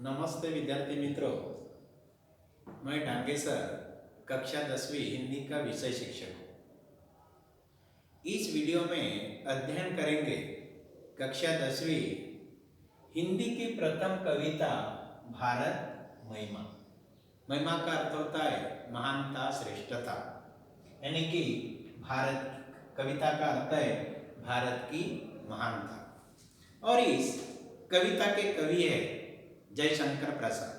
नमस्ते विद्यार्थी मित्रों, मैं डांगे सर कक्षा 10वीं हिंदी का विषय शिक्षक हूँ। इस वीडियो में अध्ययन करेंगे कक्षा 10वीं हिंदी की प्रथम कविता भारत महिमा। महिमा का अर्थ होता है महानता, श्रेष्ठता, यानी कि भारत, कविता का अर्थ है भारत की महानता। और इस कविता के कवि है जयशंकर प्रसाद।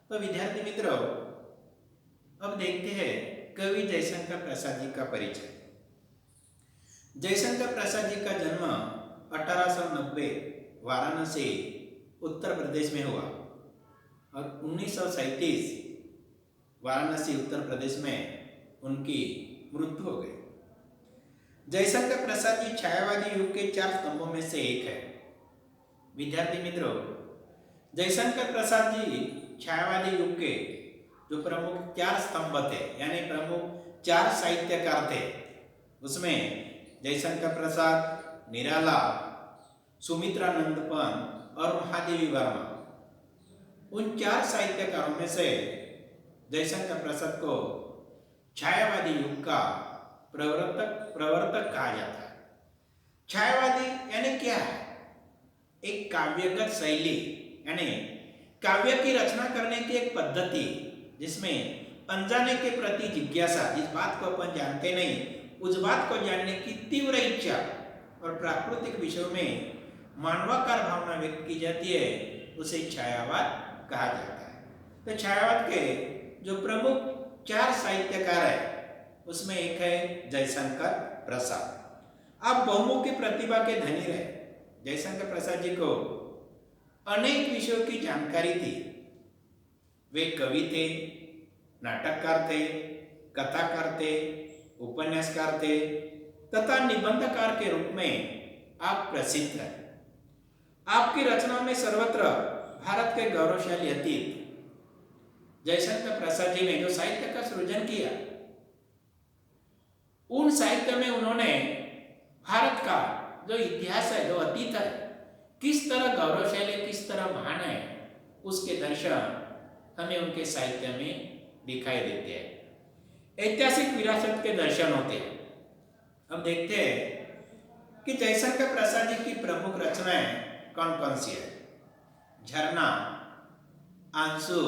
तो विद्यार्थी मित्रों, अब देखते हैं कवि जयशंकर प्रसाद जी का परिचय। जयशंकर प्रसाद जी का जन्म 1890 वाराणसी उत्तर प्रदेश में हुआ और 1937 वाराणसी उत्तर प्रदेश में उनकी मृत्यु हो गई। जयशंकर प्रसाद जी छायावादी युग के 4 स्तंभों में से एक है। विद्यार्थी मित्रों, जयशंकर प्रसाद जी छायावादी युग के जो प्रमुख 4 स्तंभ थे, यानी प्रमुख 4 साहित्यकार थे, उसमें जयशंकर प्रसाद, निराला, सुमित्रानंद पंत और महादेवी वर्मा, उन 4 साहित्यकारों में से जयशंकर प्रसाद को छायावादी युग का प्रवर्तक कहा जाता है। छायावादी यानी क्या है? एक काव्यगत शैली, यानी काव्य की रचना करने की एक पद्धति जिसमें अनजाने के प्रति जिज्ञासा, जिस बात को अपन जानते नहीं उस बात को जानने की तीव्र इच्छा और प्राकृतिक विषयों में मानवाकार भावना व्यक्त की जाती है, उसे छायावाद कहा जाता है। तो छायावाद के जो प्रमुख 4 साहित्यकार है उसमें एक है जयशंकर प्रसाद। आप बहुमुखी प्रतिभा के धनी रहे। जयशंकर प्रसाद जी को अनेक विषयों की जानकारी थी। वे कवि थे, नाटककार थे, कथाकार थे, उपन्यासकार थे तथा निबंधकार के रूप में आप प्रसिद्ध हैं। आपकी रचना में सर्वत्र भारत के गौरवशाली अतीत, जयशंकर प्रसाद जी ने जो साहित्य का सृजन किया, उन साहित्य में उन्होंने भारत का जो इतिहास है, जो अतीत है, किस तरह गौरवशाली, किस तरह महान है, उसके दर्शन हमें उनके साहित्य में दिखाई देते हैं। ऐतिहासिक विरासत के दर्शन होते हैं। अब देखते हैं कि जयशंकर प्रसाद जी की प्रमुख रचनाएं कौन कौन सी है। झरना, आंसू,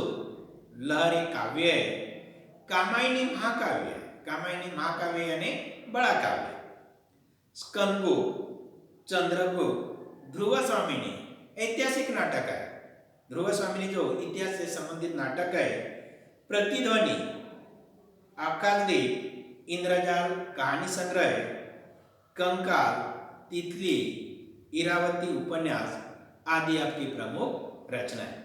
लहरी काव्य, कामायनी महाकाव्य, कामायनी महाकाव्य यानी बड़ा काव्य, स्कंदगुप्त, चंद्रगुप्त, ध्रुव स्वामिनी ऐतिहासिक नाटक है। ध्रुव स्वामिनी जो इतिहास से संबंधित नाटक है, प्रतिध्वनि, आकाशदीप, इंद्रजाल कहानी संग्रह, कंकाल, तितली, इरावती उपन्यास आदि आपकी प्रमुख रचना है।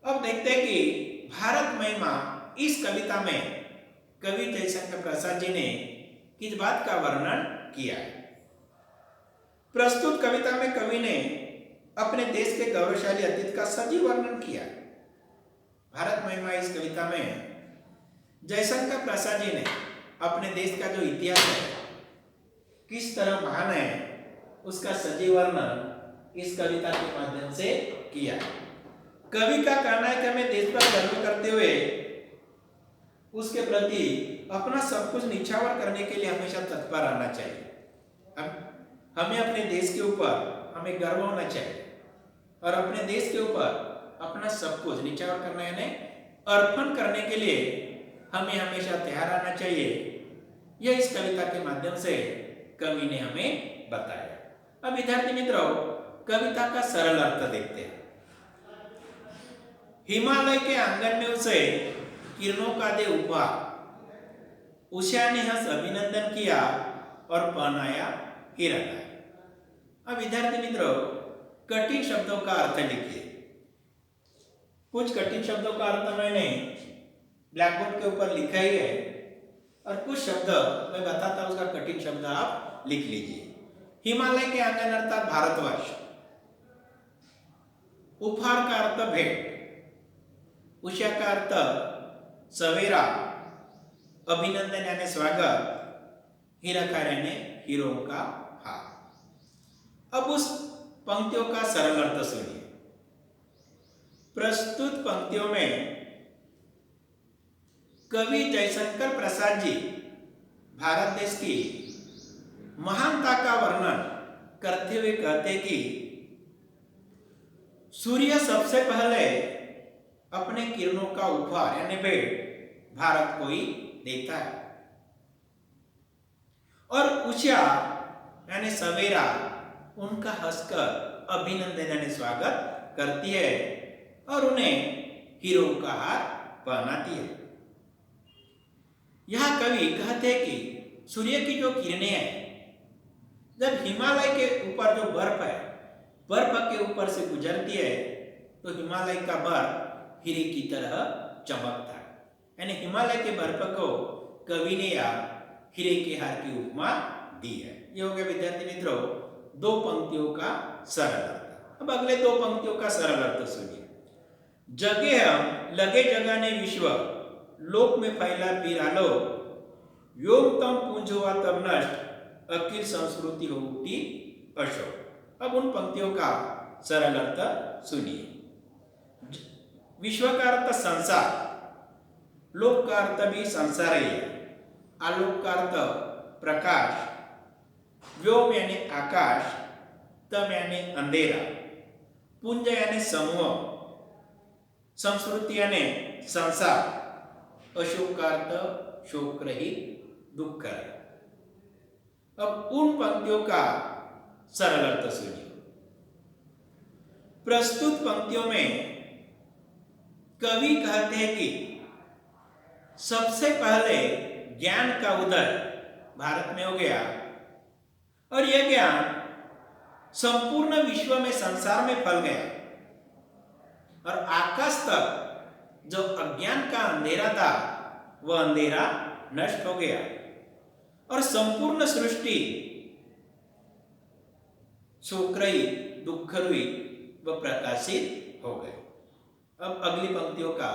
अब देखते हैं कि भारत महिमा इस कविता में कवि जयशंकर प्रसाद जी ने किस बात का वर्णन किया है। प्रस्तुत कविता में कवि ने अपने देश के गौरवशाली अतीत का सजीव वर्णन किया। भारत महिमा इस कविता में जयशंकर प्रसाद जी ने अपने देश का जो इतिहास है, किस तरह महान है, उसका सजीव वर्णन इस कविता के माध्यम से किया। कवि का कहना है कि हमें देश पर गर्व करते हुए उसके प्रति अपना सब कुछ निछावर करने के लिए हमेशा तत्पर रहना चाहिए। हमें अपने देश के ऊपर हमें गर्व होना चाहिए और अपने देश के ऊपर अपना सब कुछ निछावर करना यानी अर्पण करने के लिए हमें हमेशा तैयार रहना चाहिए। यह इस कविता के माध्यम से कवि ने हमें बताया। अब विद्यार्थी मित्रों, कविता का सरल अर्थ देखते हैं। हिमालय के आंगन में उसे किरणों का दे उपहार, उषा ने हंस अभिनंदन किया और पहनाया हिरण। अब विद्यार्थी मित्रों, कठिन शब्दों का अर्थ लिखिए। कुछ कठिन शब्दों का अर्थ मैंने ब्लैक बोर्ड के ऊपर लिखा ही है और कुछ शब्द मैं बताता हूं, उसका कठिन शब्द आप लिख लीजिए। हिमालय के आंगन अर्थात भारतवर्ष, उपहार का अर्थ भेंट, उषा का अर्थ सवेरा, अभिनंदन यानी स्वागत, हीराकार यानी हीरों का हार। अब उस पंक्तियों का सरल अर्थ सुनिए। प्रस्तुत पंक्तियों में कवि जयशंकर प्रसाद जी भारत देश की महानता का वर्णन करते हुए कहते कि सूर्य सबसे पहले अपने किरणों का उपहार यानी भेंट भारत को ही देता है और उषा यानी सवेरा उनका हंसकर अभिनंदन यानी स्वागत करती है और उन्हें हीरो का हार पहनाती है। यह कवि कहते हैं कि सूर्य की जो किरणें हैं जब हिमालय के ऊपर जो बर्फ है बर्फ के ऊपर से गुजरती है तो हिमालय का बर्फ हीरे की तरह चमकता है, यानी हिमालय के बर्फ को कवि ने या हीरे के हार की उपमा दी है। ये हो गया विद्यार्थी मित्रों दो पंक्तियों का सरल अर्थ। अब अगले दो पंक्तियों का सरल अर्थ सुनिए। जगे हम लगे जगाने विश्व लोक में फैला पिरालो योम तम पूंज हुआ तब नष्ट अखिल संस्कृति हो उठी अशोक। अब उन पंक्तियों का सरल अर्थ सुनिए। विश्व का अर्थ संसार, लोक का अर्थ भी संसार ही है, आलोक का अर्थ प्रकाश, व्योम यानी आकाश, तम यानी अंधेरा, पुंज यानी समूह, संस्कृति यानी संसार, अशोक का अर्थ शोक रहित दुख रहित। अब उन पंक्तियों का सरल अर्थ सुनिए। प्रस्तुत पंक्तियों में कवि कहते हैं कि सबसे पहले ज्ञान का उदय भारत में हो गया और यह ज्ञान संपूर्ण विश्व में संसार में फैल गया और आकाश तक जो अज्ञान का अंधेरा था वह अंधेरा नष्ट हो गया और संपूर्ण सृष्टि शोकरहित दुखरहित व प्रकाशित हो गए। अब अगली पंक्तियों का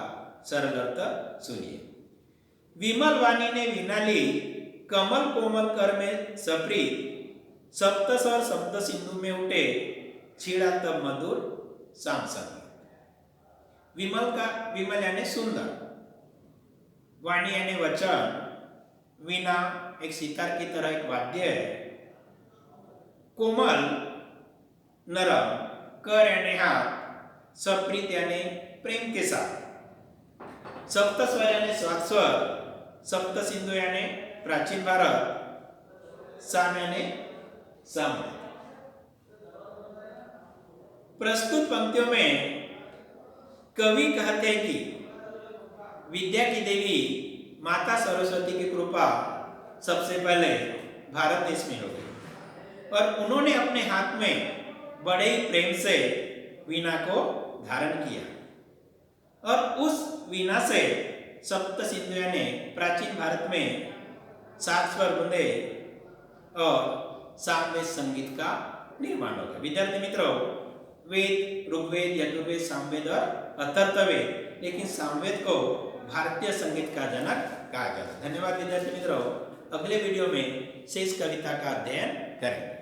सरल अर्थ सुनिए। विमल वाणी ने वीणा ली कमल कोमल कर में सप्रीत सप्त स्वर शब्द सिंधु में उठे छीड़ा तब मधुर शाम संगीत। विमल यानी सुंदर, वाणी यानी वचन, वीणा एक सितार की तरह एक वाद्य है, कोमल नरम, कर यानी हाथ, सप्रीत यानी प्रेम के साथ, सप्त स्वर यानी सात स्वर, सप्त सिंधु यानी प्राचीन भारत, साम यानी साम्य। प्रस्तुत पंक्तियों में कवि कहते हैं कि विद्या की देवी माता सरस्वती की कृपा सबसे पहले भारत देश में हो गई और उन्होंने अपने हाथ में बड़े ही प्रेम से वीणा को धारण किया और उस वीणा से सप्त सिंधु यानी प्राचीन भारत में सात स्वर बूंदे और सामवेद संगीत का निर्माण हो गया। विद्यार्थी मित्रों वेद, ऋग्वेद, यजुर्वेद, सामवेद और अथर्ववेद, लेकिन सामवेद को भारतीय संगीत का जनक कहा जाता है। धन्यवाद विद्यार्थी मित्रों, अगले वीडियो में शेष कविता का अध्ययन करेंगे।